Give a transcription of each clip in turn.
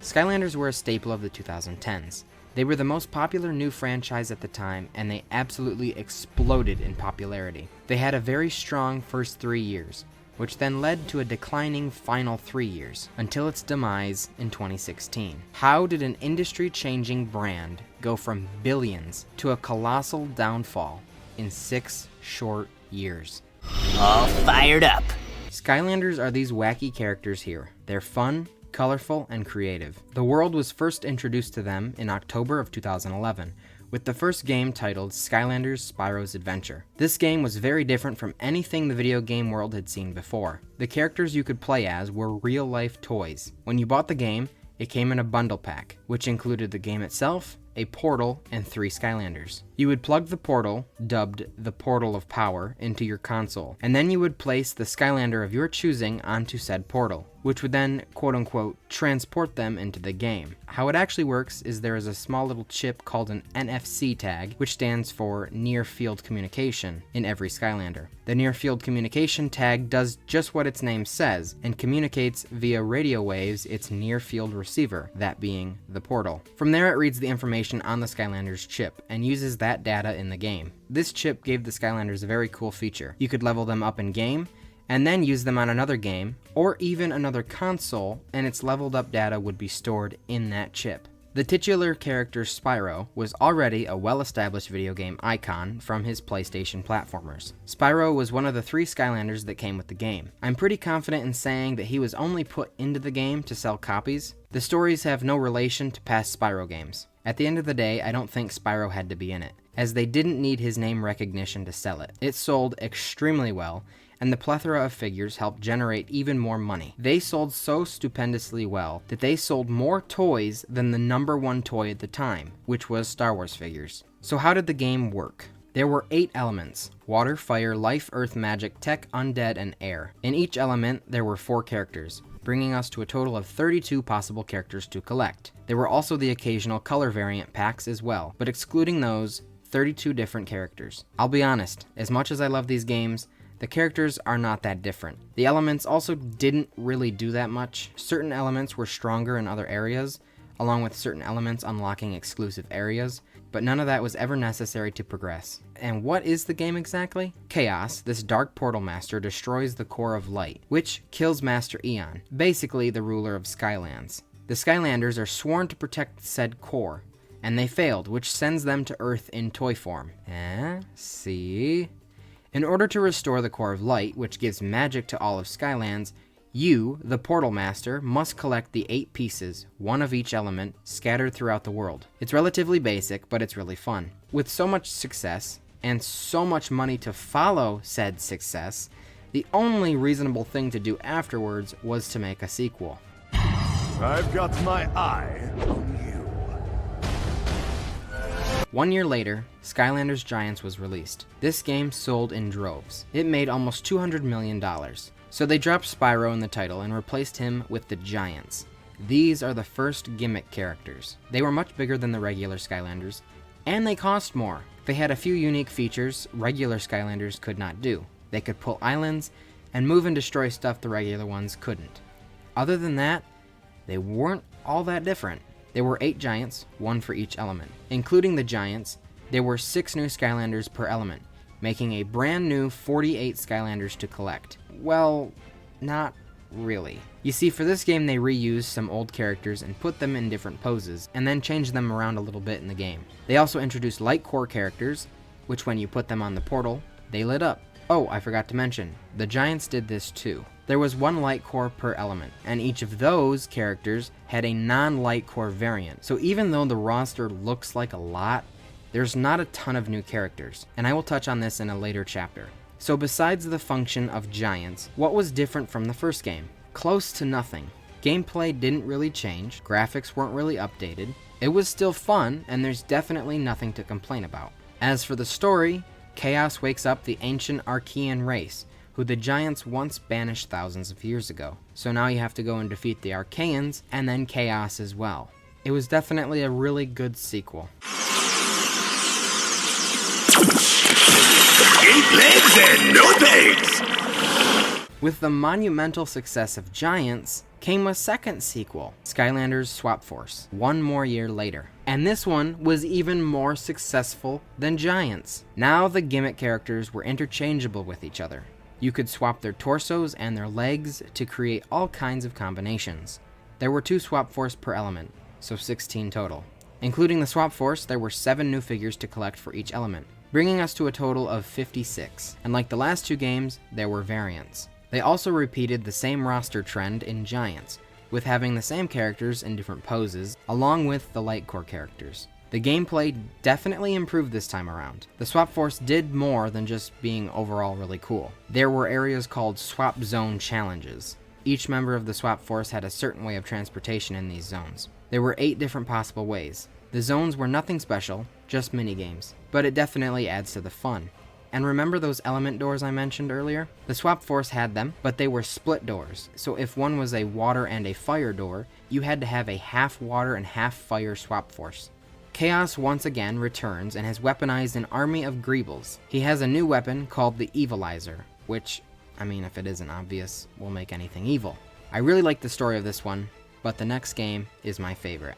Skylanders were a staple of the 2010s. They were the most popular new franchise at the time, and they absolutely exploded in popularity. They had a very strong first 3 years, which then led to a declining final 3 years, until its demise in 2016. How did an industry-changing brand go from billions to a colossal downfall in 6 short years? All fired up. Skylanders are these wacky characters here. They're fun, colorful, and creative. The world was first introduced to them in October of 2011, with the first game titled Skylanders Spyro's Adventure. This game was very different from anything the video game world had seen before. The characters you could play as were real-life toys. When you bought the game, it came in a bundle pack, which included the game itself, a portal, and 3 Skylanders. You would plug the portal, dubbed the Portal of Power, into your console, and then you would place the Skylander of your choosing onto said portal, which would then, quote-unquote, transport them into the game. How it actually works is there is a small little chip called an NFC tag, which stands for Near Field Communication, in every Skylander. The Near Field Communication tag does just what its name says, and communicates via radio waves its near field receiver, that being the portal. From there it reads the information on the Skylander's chip, and uses that data in the game. This chip gave the Skylanders a very cool feature. You could level them up in game, and then use them on another game, or even another console, and its leveled up data would be stored in that chip. The titular character Spyro was already a well-established video game icon from his PlayStation platformers. Spyro was one of the 3 Skylanders that came with the game. I'm pretty confident in saying that he was only put into the game to sell copies. The stories have no relation to past Spyro games. At the end of the day, I don't think Spyro had to be in it, as they didn't need his name recognition to sell it. It sold extremely well, and the plethora of figures helped generate even more money. They sold so stupendously well that they sold more toys than the #1 toy at the time, which was Star Wars figures. So how did the game work? There were 8 elements: water, fire, life, earth, magic, tech, undead, and air. In each element, there were 4 characters, bringing us to a total of 32 possible characters to collect. There were also the occasional color variant packs as well, but excluding those, 32 different characters. I'll be honest, as much as I love these games, the characters are not that different. The elements also didn't really do that much. Certain elements were stronger in other areas, along with certain elements unlocking exclusive areas, but none of that was ever necessary to progress. And what is the game exactly? Chaos, this dark portal master, destroys the core of light, which kills Master Eon, basically the ruler of Skylands. The Skylanders are sworn to protect said core, and they failed, which sends them to Earth in toy form. See? In order to restore the core of light, which gives magic to all of Skylands, you, the Portal Master, must collect the 8 pieces, 1 of each element, scattered throughout the world. It's relatively basic, but it's really fun. With so much success, and so much money to follow said success, the only reasonable thing to do afterwards was to make a sequel. I've got my eye on you. 1 year later, Skylanders Giants was released. This game sold in droves. It made almost $200 million. So they dropped Spyro in the title and replaced him with the Giants. These are the first gimmick characters. They were much bigger than the regular Skylanders, and they cost more. They had a few unique features regular Skylanders could not do. They could pull islands and move and destroy stuff the regular ones couldn't. Other than that, they weren't all that different. There were 8 Giants, 1 for each element. Including the Giants, there were 6 new Skylanders per element, making a brand new 48 Skylanders to collect. Well, not really. You see, for this game they reused some old characters and put them in different poses, and then changed them around a little bit in the game. They also introduced light core characters, which when you put them on the portal, they lit up. Oh, I forgot to mention, the Giants did this too. There was 1 light core per element, and each of those characters had a non-light core variant. So even though the roster looks like a lot, there's not a ton of new characters, and I will touch on this in a later chapter. So besides the function of Giants, what was different from the first game? Close to nothing. Gameplay didn't really change, graphics weren't really updated, it was still fun, and there's definitely nothing to complain about. As for the story, Chaos wakes up the ancient Archean race, who the Giants once banished thousands of years ago. So now you have to go and defeat the Archeans, and then Chaos as well. It was definitely a really good sequel. 8 legs and no legs! With the monumental success of Giants came a second sequel, Skylanders Swap Force, one more year later. And this one was even more successful than Giants. Now the gimmick characters were interchangeable with each other. You could swap their torsos and their legs to create all kinds of combinations. There were 2 Swap Force per element, so 16 total. Including the Swap Force, there were 7 new figures to collect for each element, bringing us to a total of 56. And like the last 2 games, there were variants. They also repeated the same roster trend in Giants, with having the same characters in different poses, along with the light core characters. The gameplay definitely improved this time around. The Swap Force did more than just being overall really cool. There were areas called Swap Zone Challenges. Each member of the Swap Force had a certain way of transportation in these zones. There were 8 different possible ways. The zones were nothing special, just minigames, but it definitely adds to the fun. And remember those element doors I mentioned earlier? The Swap Force had them, but they were split doors, so if one was a water and a fire door, you had to have a half water and half fire Swap Force. Chaos once again returns and has weaponized an army of Greebles. He has a new weapon called the Evilizer, which, I mean, if it isn't obvious, will make anything evil. I really like the story of this one, but the next game is my favorite.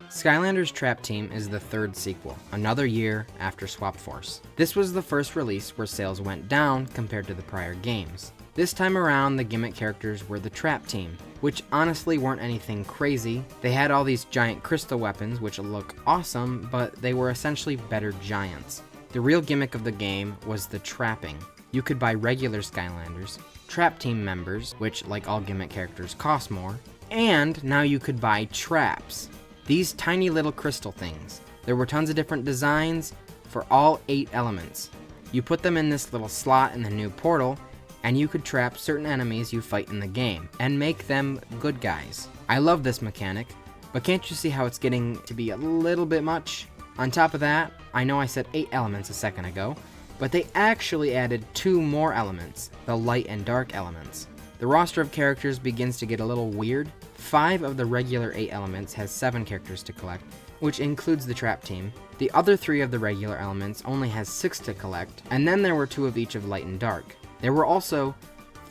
Skylanders Trap Team is the 3rd sequel, another year after Swap Force. This was the first release where sales went down compared to the prior games. This time around, the gimmick characters were the Trap Team, which honestly weren't anything crazy. They had all these giant crystal weapons, which look awesome, but they were essentially better giants. The real gimmick of the game was the trapping. You could buy regular Skylanders, Trap Team members, which like all gimmick characters cost more, and now you could buy traps. These tiny little crystal things. There were tons of different designs for all 8 elements. You put them in this little slot in the new portal, and you could trap certain enemies you fight in the game, and make them good guys. I love this mechanic, but can't you see how it's getting to be a little bit much? On top of that, I know I said 8 elements a second ago, but they actually added 2 more elements, the light and dark elements. The roster of characters begins to get a little weird. 5 of the regular 8 elements has 7 characters to collect, which includes the Trap Team. The other 3 of the regular elements only has 6 to collect, and then there were 2 of each of light and dark. There were also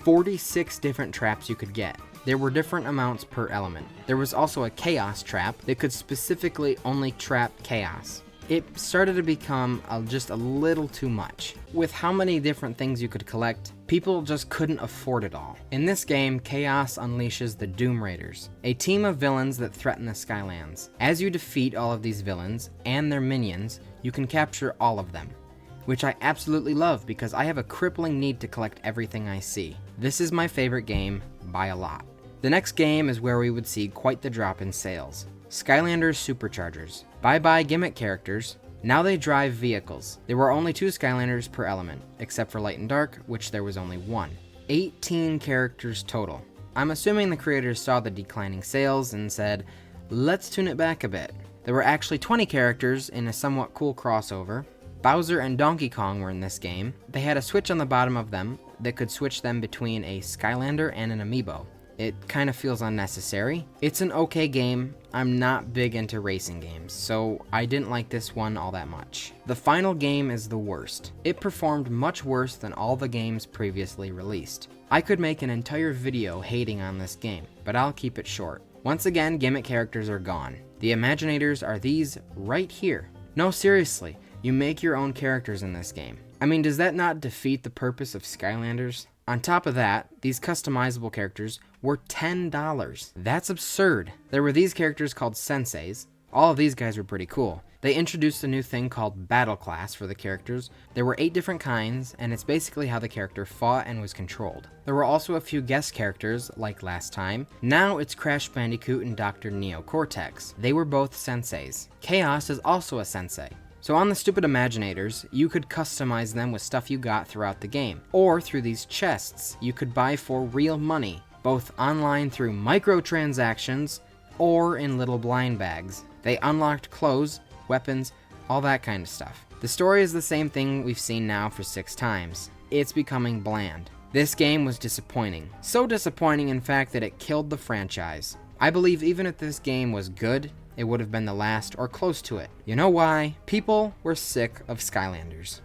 46 different traps you could get. There were different amounts per element. There was also a Chaos trap that could specifically only trap Chaos. It started to become just a little too much. With how many different things you could collect, people just couldn't afford it all. In this game, Chaos unleashes the Doom Raiders, a team of villains that threaten the Skylands. As you defeat all of these villains and their minions, you can capture all of them, which I absolutely love because I have a crippling need to collect everything I see. This is my favorite game by a lot. The next game is where we would see quite the drop in sales. Skylanders Superchargers. Bye-bye gimmick characters. Now they drive vehicles. There were only 2 Skylanders per element, except for Light and Dark, which there was only 1. 18 characters total. I'm assuming the creators saw the declining sales and said, let's tune it back a bit. There were actually 20 characters in a somewhat cool crossover. Bowser and Donkey Kong were in this game. They had a switch on the bottom of them that could switch them between a Skylander and an amiibo. It kind of feels unnecessary. It's an okay game. I'm not big into racing games, so I didn't like this one all that much. The final game is the worst. It performed much worse than all the games previously released. I could make an entire video hating on this game, but I'll keep it short. Once again, gimmick characters are gone. The Imaginators are these right here. No, seriously, you make your own characters in this game. I mean, does that not defeat the purpose of Skylanders? On top of that, these customizable characters were $10. That's absurd. There were these characters called Senseis. All of these guys were pretty cool. They introduced a new thing called Battle Class for the characters. There were 8 different kinds, and it's basically how the character fought and was controlled. There were also a few guest characters, like last time. Now it's Crash Bandicoot and Dr. Neo Cortex. They were both Senseis. Chaos is also a Sensei. So on the stupid Imaginators, you could customize them with stuff you got throughout the game, or through these chests you could buy for real money, both online through microtransactions or in little blind bags. They unlocked clothes, weapons, all that kind of stuff. The story is the same thing we've seen now for 6 times. It's becoming bland. This game was disappointing. So disappointing, in fact, that it killed the franchise. I believe even if this game was good, it would have been the last or close to it. You know why? People were sick of Skylanders.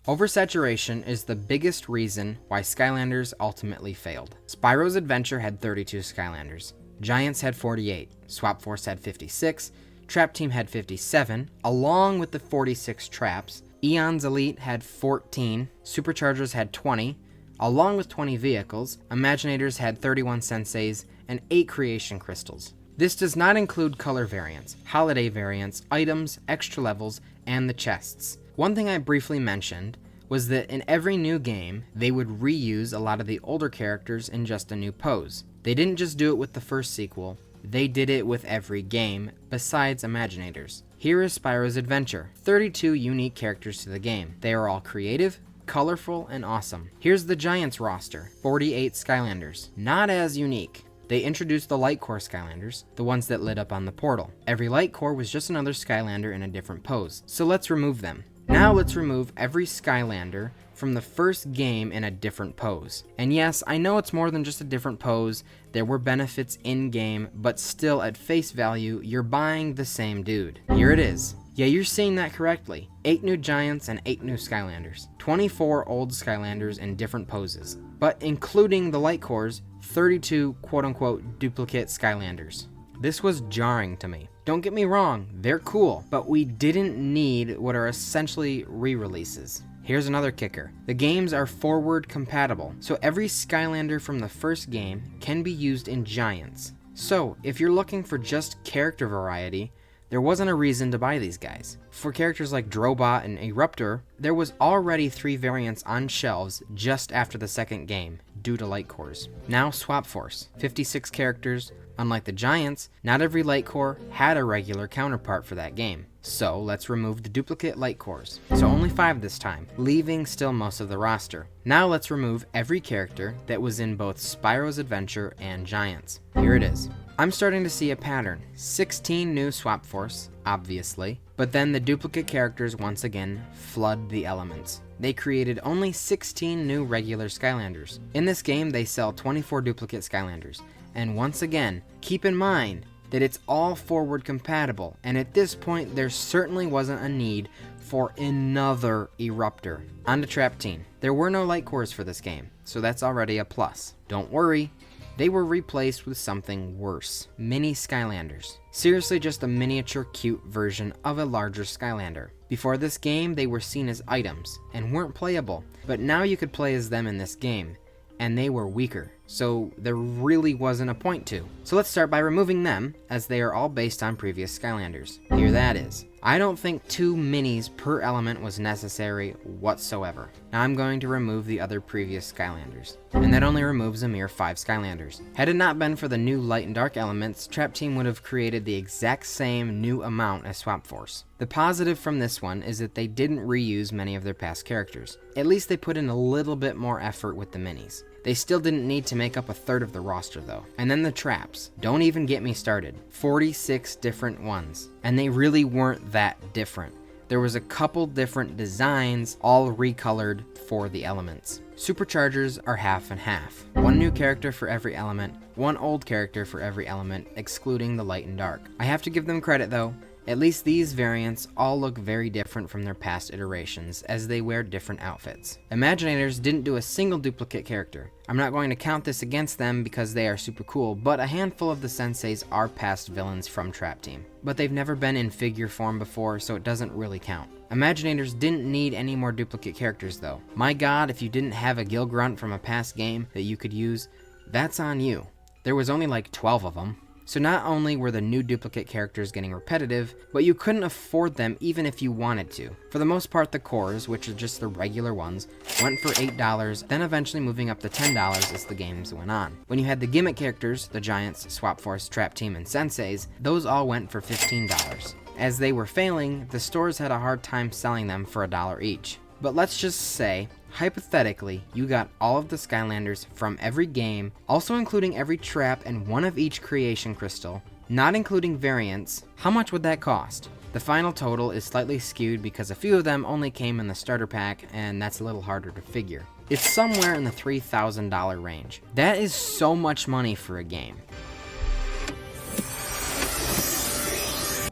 Oversaturation is the biggest reason why Skylanders ultimately failed. Spyro's Adventure had 32 Skylanders, Giants had 48, Swap Force had 56, Trap Team had 57, along with the 46 traps. Eon's Elite had 14, Superchargers had 20, along with 20 vehicles. Imaginators had 31 senseis and 8 creation crystals. This does not include color variants, holiday variants, items, extra levels, and the chests. One thing I briefly mentioned was that in every new game, they would reuse a lot of the older characters in just a new pose. They didn't just do it with the first sequel, they did it with every game, besides Imaginators. Here is Spyro's Adventure, 32 unique characters to the game. They are all creative, colorful, and awesome. Here's the Giants roster, 48 Skylanders, not as unique. They introduced the Light Core Skylanders, the ones that lit up on the portal. Every Light Core was just another Skylander in a different pose, so let's remove them. Now let's remove every Skylander from the first game in a different pose. And yes, I know it's more than just a different pose, there were benefits in-game, but still at face value, you're buying the same dude. Here it is. Yeah, you're seeing that correctly. 8 new Giants and 8 new Skylanders. 24 old Skylanders in different poses. But including the Light Cores, 32 quote-unquote duplicate Skylanders. This was jarring to me. Don't get me wrong, they're cool, but we didn't need what are essentially re-releases. Here's another kicker. The games are forward compatible, so every Skylander from the first game can be used in Giants. So, if you're looking for just character variety, there wasn't a reason to buy these guys. For characters like Drobot and Eruptor, there was already 3 variants on shelves just after the second game, due to Light Cores. Now Swap Force, 56 characters. Unlike the Giants, not every Light Core had a regular counterpart for that game. So let's remove the duplicate Light Cores. So only 5 this time, leaving still most of the roster. Now let's remove every character that was in both Spyro's Adventure and Giants. Here it is. I'm starting to see a pattern. 16 new Swap Force, obviously, but then the duplicate characters once again flood the elements. They created only 16 new regular Skylanders. In this game, they sell 24 duplicate Skylanders. And once again, keep in mind that it's all forward compatible, and at this point there certainly wasn't a need for another Eruptor. On to Trap Team. There were no Light Cores for this game, so that's already a plus. Don't worry, they were replaced with something worse. Mini Skylanders. Seriously, just a miniature cute version of a larger Skylander. Before this game, they were seen as items and weren't playable, but now you could play as them in this game, and they were weaker, so there really wasn't a point to. So let's start by removing them, as they are all based on previous Skylanders. Here that is. I don't think 2 minis per element was necessary whatsoever. Now I'm going to remove the other previous Skylanders, and that only removes a mere 5 Skylanders. Had it not been for the new light and dark elements, Trap Team would have created the exact same new amount as Swap Force. The positive from this one is that they didn't reuse many of their past characters. At least they put in a little bit more effort with the minis. They still didn't need to make up a third of the roster though. And then the traps. Don't even get me started. 46 different ones. And they really weren't that different. There was a couple different designs, all recolored for the elements. Superchargers are half and half. 1 new character for every element, 1 old character for every element, excluding the light and dark. I have to give them credit though. At least these variants all look very different from their past iterations, as they wear different outfits. Imaginators didn't do a single duplicate character. I'm not going to count this against them because they are super cool, but a handful of the senseis are past villains from Trap Team. But they've never been in figure form before, so it doesn't really count. Imaginators didn't need any more duplicate characters though. My god, if you didn't have a Gill Grunt from a past game that you could use, that's on you. There was only like 12 of them. So not only were the new duplicate characters getting repetitive, but you couldn't afford them even if you wanted to. For the most part, the cores, which are just the regular ones, went for $8, then eventually moving up to $10 as the games went on. When you had the gimmick characters, the Giants, Swap Force, Trap Team, and Senseis, those all went for $15. As they were failing, the stores had a hard time selling them for $1 each. But let's just say, hypothetically, you got all of the Skylanders from every game, also including every trap and 1 of each creation crystal, not including variants. How much would that cost? The final total is slightly skewed because a few of them only came in the starter pack, and that's a little harder to figure. It's somewhere in the $3,000 range. That is so much money for a game.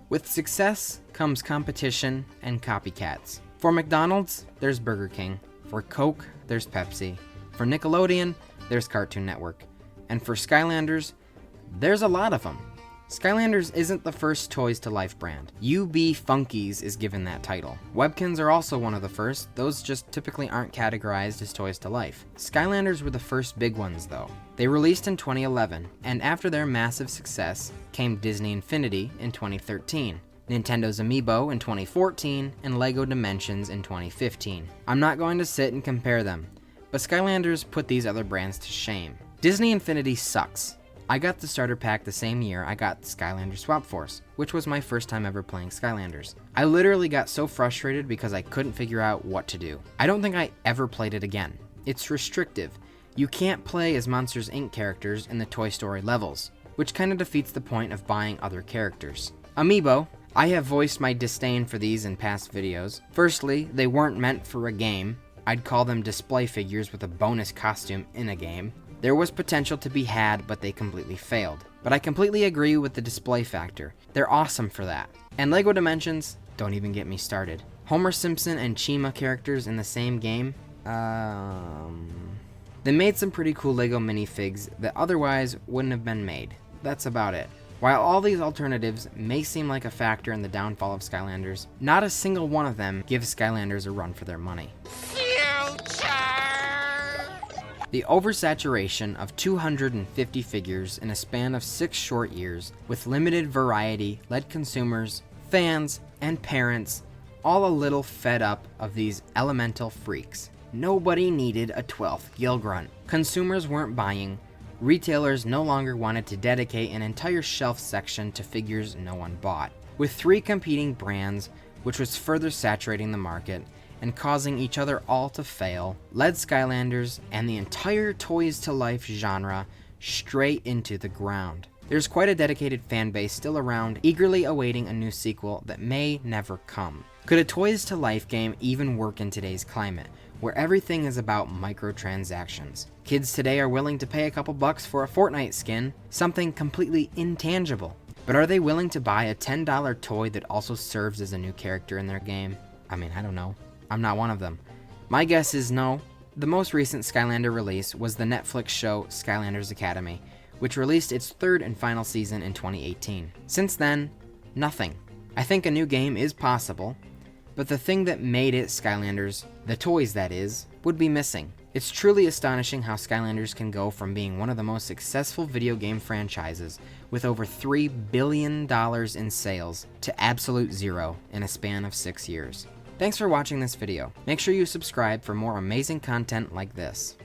With success comes competition and copycats. For McDonald's, there's Burger King. For Coke, there's Pepsi. For Nickelodeon, there's Cartoon Network. And for Skylanders, there's a lot of them. Skylanders isn't the first Toys to Life brand. UB Funkies is given that title. Webkins are also one of the first, those just typically aren't categorized as Toys to Life. Skylanders were the first big ones though. They released in 2011, and after their massive success came Disney Infinity in 2013. Nintendo's Amiibo in 2014, and LEGO Dimensions in 2015. I'm not going to sit and compare them, but Skylanders put these other brands to shame. Disney Infinity sucks. I got the starter pack the same year I got Skylanders Swap Force, which was my first time ever playing Skylanders. I literally got so frustrated because I couldn't figure out what to do. I don't think I ever played it again. It's restrictive. You can't play as Monsters Inc. characters in the Toy Story levels, which kind of defeats the point of buying other characters. Amiibo. I have voiced my disdain for these in past videos. Firstly, they weren't meant for a game. I'd call them display figures with a bonus costume in a game. There was potential to be had, but they completely failed. But I completely agree with the display factor. They're awesome for that. And LEGO Dimensions, don't even get me started. Homer Simpson and Chima characters in the same game? They made some pretty cool LEGO minifigs that otherwise wouldn't have been made. That's about it. While all these alternatives may seem like a factor in the downfall of Skylanders, not a single one of them gives Skylanders a run for their money. The oversaturation of 250 figures in a span of 6 short years, with limited variety, led consumers, fans, and parents all a little fed up of these elemental freaks. Nobody needed a 12th Gilgrunt. Consumers weren't buying. Retailers no longer wanted to dedicate an entire shelf section to figures no one bought. With 3 competing brands, which was further saturating the market and causing each other all to fail, led Skylanders and the entire Toys to Life genre straight into the ground. There's quite a dedicated fan base still around, eagerly awaiting a new sequel that may never come. Could a Toys to Life game even work in today's climate, where everything is about microtransactions? Kids today are willing to pay a couple bucks for a Fortnite skin, something completely intangible. But are they willing to buy a $10 toy that also serves as a new character in their game? I mean, I don't know. I'm not one of them. My guess is no. The most recent Skylander release was the Netflix show Skylanders Academy, which released its 3rd and final season in 2018. Since then, nothing. I think a new game is possible, but the thing that made it Skylanders, the toys that is, would be missing. It's truly astonishing how Skylanders can go from being one of the most successful video game franchises with over $3 billion in sales to absolute zero in a span of 6 years. Thanks for watching this video. Make sure you subscribe for more amazing content like this.